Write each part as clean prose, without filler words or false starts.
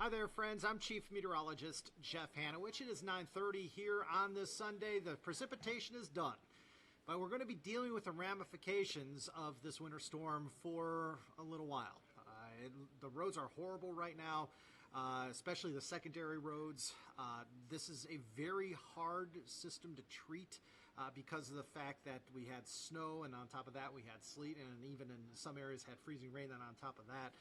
Hi there, friends. I'm Chief Meteorologist Jeff Haniewich. It is 9:30 here on this Sunday. The precipitation is done, but we're going to be dealing with the ramifications of this winter storm for a little while. The roads are horrible right now, especially the secondary roads. This is a very hard system to treat because of the fact that we had snow, and on top of that we had sleet, and even in some areas had freezing rain. Then on top of that,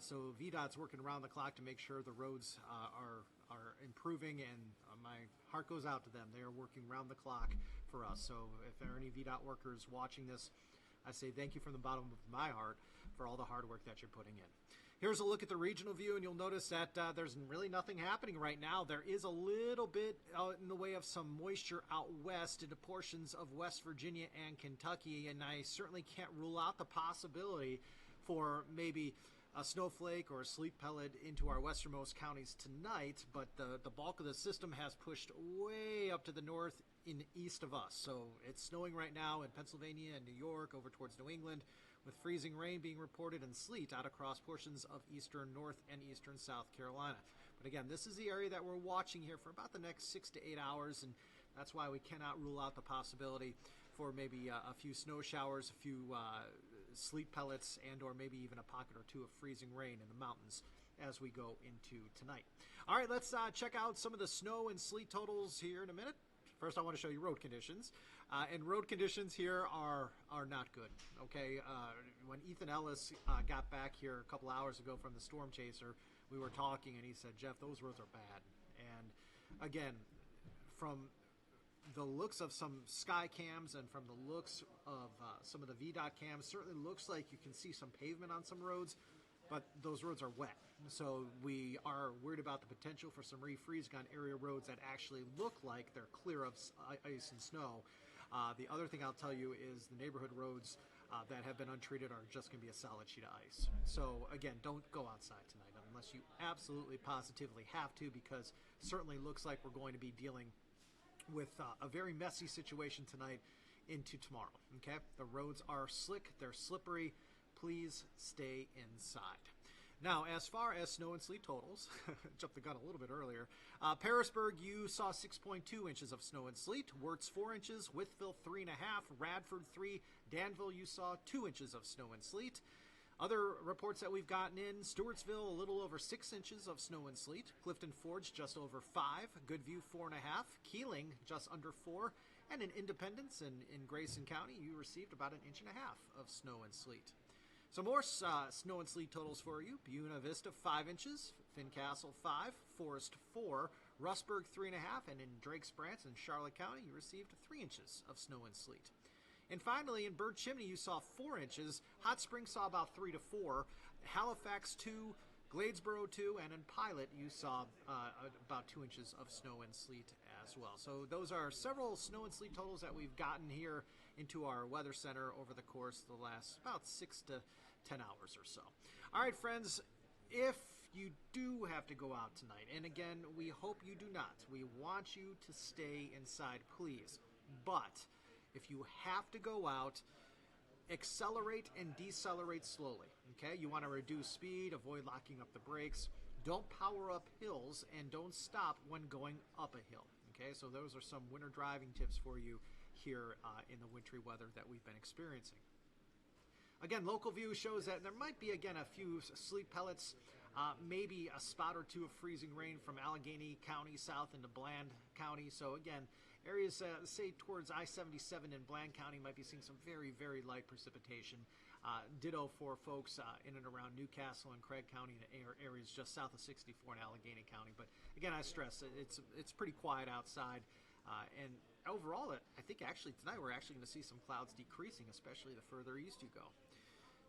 so VDOT's working around the clock to make sure the roads are improving, and my heart goes out to them. They are working around the clock for us. So if there are any VDOT workers watching this, I say thank you from the bottom of my heart for all the hard work that you're putting in. Here's a look at the regional view, and you'll notice that there's really nothing happening right now. There is a little bit in the way of some moisture out west into portions of West Virginia and Kentucky, and I certainly can't rule out the possibility for maybe a snowflake or a sleet pellet into our westernmost counties tonight, but the bulk of the system has pushed way up to the north and east of us. So it's snowing right now in Pennsylvania and New York over towards New England, with freezing rain being reported and sleet out across portions of eastern North and eastern South Carolina. But again, this is the area that we're watching here for about the next 6 to 8 hours, and that's why we cannot rule out the possibility for maybe a few snow showers, a few sleet pellets, and or maybe even a pocket or two of freezing rain in the mountains as we go into tonight. All right, let's check out some of the snow and sleet totals here in a minute. First, I want to show you road conditions, and road conditions here are not good. Okay, when Ethan Ellis got back here a couple hours ago from the storm chaser, we were talking, and he said, "Jeff, those roads are bad." And again, from the looks of some sky cams and from the looks of some of the VDOT cams, certainly looks like you can see some pavement on some roads, but those roads are wet. So we are worried about the potential for some refreezing on area roads that actually look like they're clear of ice and snow. The other thing I'll tell you is the neighborhood roads that have been untreated are just going to be a solid sheet of ice. So again, don't go outside tonight unless you absolutely positively have to, because certainly looks like we're going to be dealing with a very messy situation tonight into tomorrow. Okay, the roads are slick, they're slippery. Please stay inside. Now, as far as snow and sleet totals, jumped the gun a little bit earlier. Parisburg, you saw 6.2 inches of snow and sleet. Wirtz 4 inches. Wytheville 3.5. Radford 3. Danville, you saw 2 inches of snow and sleet. Other reports that we've gotten in: Stewartsville, a little over 6 inches of snow and sleet. Clifton Forge, just over 5. Goodview, 4.5. Keeling, just under 4. And in Independence and in Grayson County, you received about 1.5 inches of snow and sleet. Some more snow and sleet totals for you. Buena Vista, 5 inches. Fincastle, 5. Forest, 4. Rustburg, 3.5. And in Drake's Branch in Charlotte County, you received 3 inches of snow and sleet. And finally, in Bird Chimney, you saw 4 inches. Hot Springs saw about 3 to 4. Halifax, 2. Gladesboro 2, and in Pilot you saw about 2 inches of snow and sleet as well. So those are several snow and sleet totals that we've gotten here into our weather center over the course of the last about 6 to 10 hours or so. All right, friends, if you do have to go out tonight, and again, we hope you do not, we want you to stay inside, please. But if you have to go out, accelerate and decelerate slowly, okay? You want to reduce speed, avoid locking up the brakes. Don't power up hills, and don't stop when going up a hill, okay? So those are some winter driving tips for you here in the wintry weather that we've been experiencing. Again, local view shows that there might be, again, a few sleet pellets, maybe a spot or two of freezing rain from Allegheny County south into Bland County. So again, areas, say towards I-77 in Bland County, might be seeing some very, very light precipitation. Ditto for folks in and around Newcastle and Craig County, and areas just south of 64 in Allegheny County. But again, I stress it's pretty quiet outside. And overall, I think actually tonight we're actually going to see some clouds decreasing, especially the further east you go.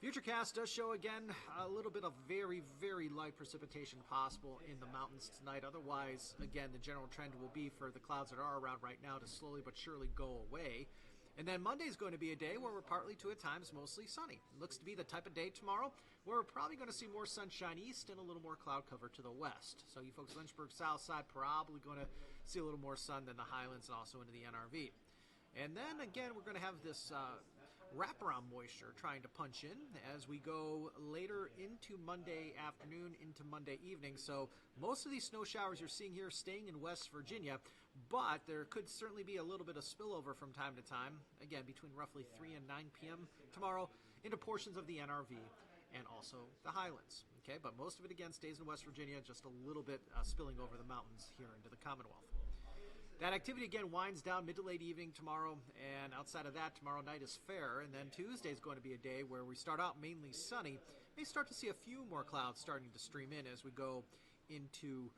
Futurecast does show, again, a little bit of very, very light precipitation possible in the mountains tonight. Otherwise, again, the general trend will be for the clouds that are around right now to slowly but surely go away. And then Monday is going to be a day where we're partly to at times mostly sunny. It looks to be the type of day tomorrow where we're probably going to see more sunshine east and a little more cloud cover to the west. So you folks Lynchburg south side probably going to see a little more sun than the Highlands and also into the NRV. And then again, we're going to have this wraparound moisture trying to punch in as we go later into Monday afternoon, into Monday evening. So most of these snow showers you're seeing here staying in West Virginia, but there could certainly be a little bit of spillover from time to time, again, between roughly 3 and 9 p.m. tomorrow into portions of the NRV and also the Highlands. Okay, but most of it, again, stays in West Virginia, just a little bit spilling over the mountains here into the Commonwealth. That activity, again, winds down mid to late evening tomorrow, and outside of that, tomorrow night is fair, and then Tuesday is going to be a day where we start out mainly sunny. May start to see a few more clouds starting to stream in as we go into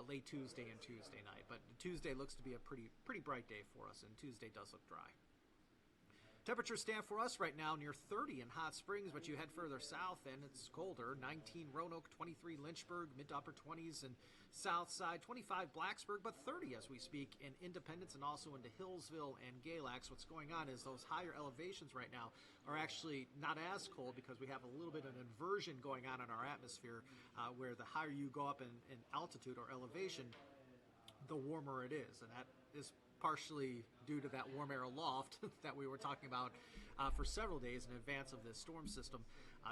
late Tuesday and Tuesday night. But Tuesday looks to be a pretty bright day for us, and Tuesday does look dry. Temperatures stand for us right now near 30 in Hot Springs, but you head further south and it's colder. 19 Roanoke, 23 Lynchburg, mid to upper 20s in South Side, 25 Blacksburg, but 30 as we speak in Independence and also into Hillsville and Galax. What's going on is those higher elevations right now are actually not as cold because we have a little bit of an inversion going on in our atmosphere where the higher you go up in altitude or elevation, the warmer it is. And that is partially due to that warm air aloft that we were talking about for several days in advance of this storm system.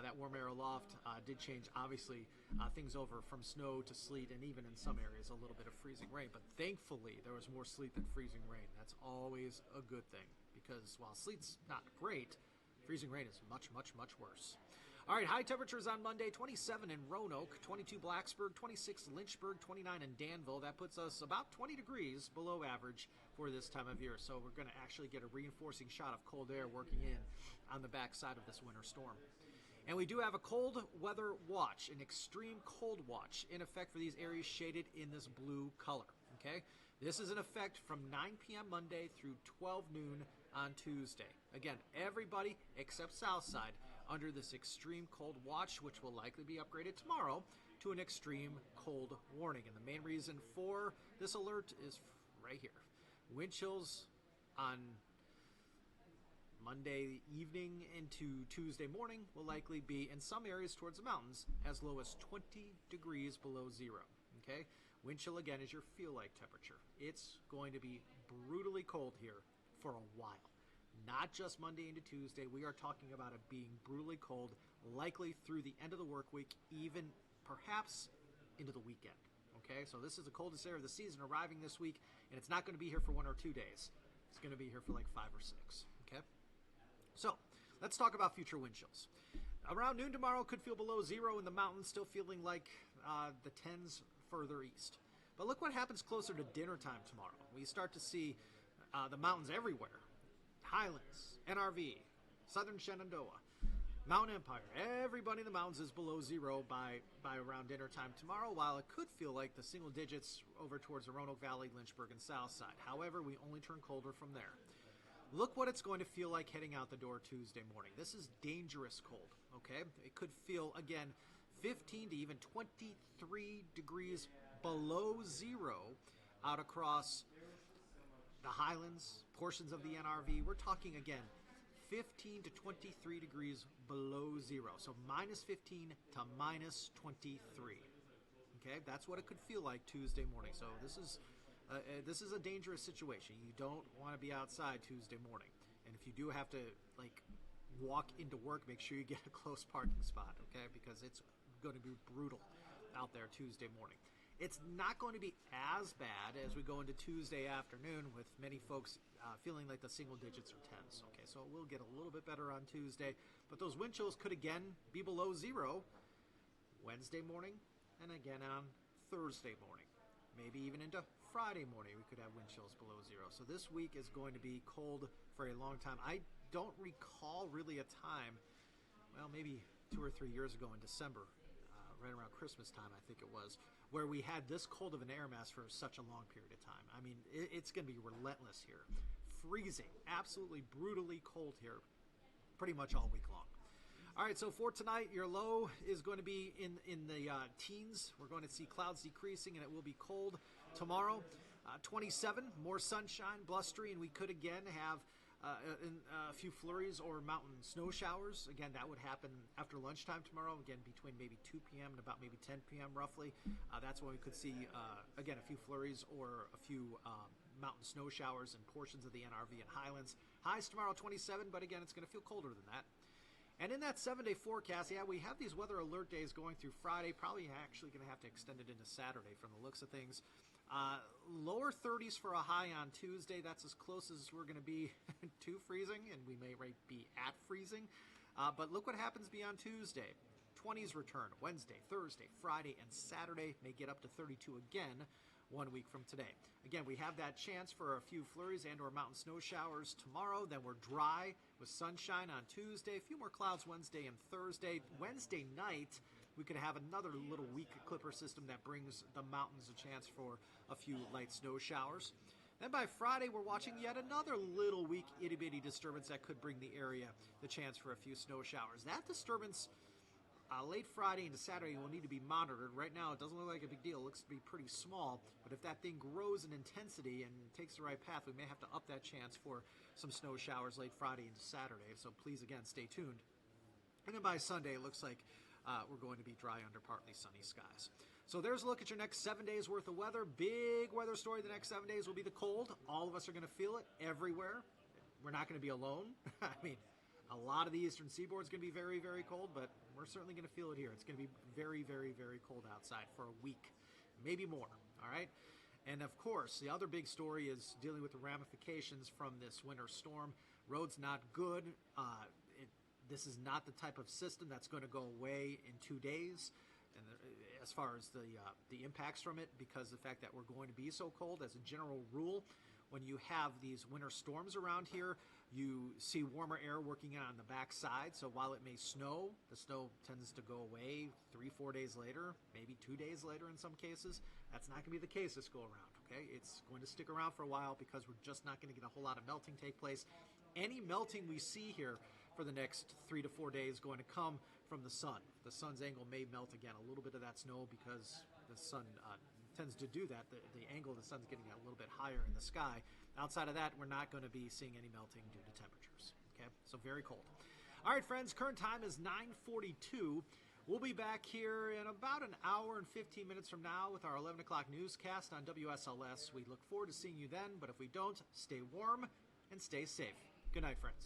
That warm air aloft did change, obviously, things over from snow to sleet and even in some areas a little bit of freezing rain. But thankfully, there was more sleet than freezing rain. That's always a good thing because while sleet's not great, freezing rain is much, much, much worse. All right, high temperatures on Monday, 27 in Roanoke, 22 Blacksburg, 26 Lynchburg, 29 in Danville. That puts us about 20 degrees below average for this time of year. So we're going to actually get a reinforcing shot of cold air working in on the backside of this winter storm. And we do have a cold weather watch, an extreme cold watch, in effect for these areas shaded in this blue color. Okay, this is in effect from 9 p.m. Monday through 12 noon on Tuesday. Again, everybody except Southside under this extreme cold watch, which will likely be upgraded tomorrow to an extreme cold warning. And the main reason for this alert is right here. Wind chills on Monday evening into Tuesday morning will likely be, in some areas towards the mountains, as low as 20 degrees below zero. Okay? Wind chill, again, is your feel-like temperature. It's going to be brutally cold here for a while. Not just Monday into Tuesday. We are talking about it being brutally cold, likely through the end of the work week, even perhaps into the weekend. Okay, so this is the coldest air of the season arriving this week, and it's not going to be here for 1 or 2 days. It's going to be here for like 5 or 6. Okay, so let's talk about future wind chills. Around noon tomorrow, could feel below zero in the mountains, still feeling like the 10s further east. But look what happens closer to dinner time tomorrow. We start to see the mountains everywhere. Highlands, NRV, Southern Shenandoah, Mount Empire. Everybody in the mountains is below zero by around dinner time tomorrow, while it could feel like the single digits over towards the Roanoke Valley, Lynchburg, and Southside. However, we only turn colder from there. Look what it's going to feel like heading out the door Tuesday morning. This is dangerous cold, okay? It could feel, again, 15 to even 23 degrees below zero out across the Highlands, portions of the NRV. We're talking, again, 15 to 23 degrees below zero. So minus 15 to minus 23. Okay, that's what it could feel like Tuesday morning. So this is a dangerous situation. You don't want to be outside Tuesday morning. And if you do have to, like, walk into work, make sure you get a close parking spot, okay? Because it's going to be brutal out there Tuesday morning. It's not going to be as bad as we go into Tuesday afternoon with many folks feeling like the single digits are 10s. Okay, so it will get a little bit better on Tuesday, but those wind chills could again be below zero Wednesday morning and again on Thursday morning. Maybe even into Friday morning we could have wind chills below zero. So this week is going to be cold for a long time. I don't recall really a time, well, maybe 2 or 3 years ago in December, right around Christmas time, I think it was, where we had this cold of an air mass for such a long period of time. I mean, it's going to be relentless here. Freezing, absolutely brutally cold here pretty much all week long. All right, so for tonight, your low is going to be in the teens. We're going to see clouds decreasing, and it will be cold. Tomorrow, 27, more sunshine, blustery, and we could again have a few flurries or mountain snow showers. Again, that would happen after lunchtime tomorrow, again, between maybe 2 p.m. and about maybe 10 p.m. roughly. That's when we could see, again, a few flurries or a few mountain snow showers in portions of the NRV and Highlands. Highs tomorrow 27, but again, it's going to feel colder than that. And in that 7-day forecast, we have these weather alert days going through Friday. Probably actually going to have to extend it into Saturday from the looks of things. Lower 30s for a high on Tuesday. That's as close as we're going to be to freezing, and we may be at freezing. But look what happens beyond Tuesday. 20s return Wednesday, Thursday, Friday, and Saturday. May get up to 32 again 1 week from today. Again, we have that chance for a few flurries and or mountain snow showers tomorrow. Then we're dry with sunshine on Tuesday. A few more clouds Wednesday and Thursday. Wednesday night, we could have another little weak clipper system that brings the mountains a chance for a few light snow showers. Then by Friday, we're watching yet another little weak itty-bitty disturbance that could bring the area the chance for a few snow showers. That disturbance late Friday into Saturday will need to be monitored. Right now, it doesn't look like a big deal. It looks to be pretty small. But if that thing grows in intensity and takes the right path, we may have to up that chance for some snow showers late Friday into Saturday. So please, again, stay tuned. And then by Sunday, it looks like we're going to be dry under partly sunny skies. So there's a look at your next 7 days worth of weather. Big weather story the next 7 days will be the cold. All of us are going to feel it everywhere. We're not going to be alone. I mean, a lot of the eastern seaboard is going to be very, very cold, but we're certainly going to feel it here. It's going to be very, very, very cold outside for a week, maybe more, all right? And, of course, the other big story is dealing with the ramifications from this winter storm. Road's not good. This is not the type of system that's going to go away in 2 days. And as far as the impacts from it, because the fact that we're going to be so cold, as a general rule, when you have these winter storms around here, you see warmer air working on the backside. So while it may snow, the snow tends to go away 3-4 days later, maybe 2 days later in some cases. That's not going to be the case this go around, okay? It's going to stick around for a while because we're just not going to get a whole lot of melting take place. Any melting we see here for the next 3 to 4 days going to come from the sun. The sun's angle may melt again a little bit of that snow because the sun tends to do that. The angle of the sun's getting a little bit higher in the sky. Outside of that, we're not going to be seeing any melting due to temperatures. Okay, so very cold. All right, friends, current time is 9:42. We'll be back here in about an hour and 15 minutes from now with our 11 o'clock newscast on WSLS. We look forward to seeing you then, but if we don't, stay warm and stay safe. Good night, friends.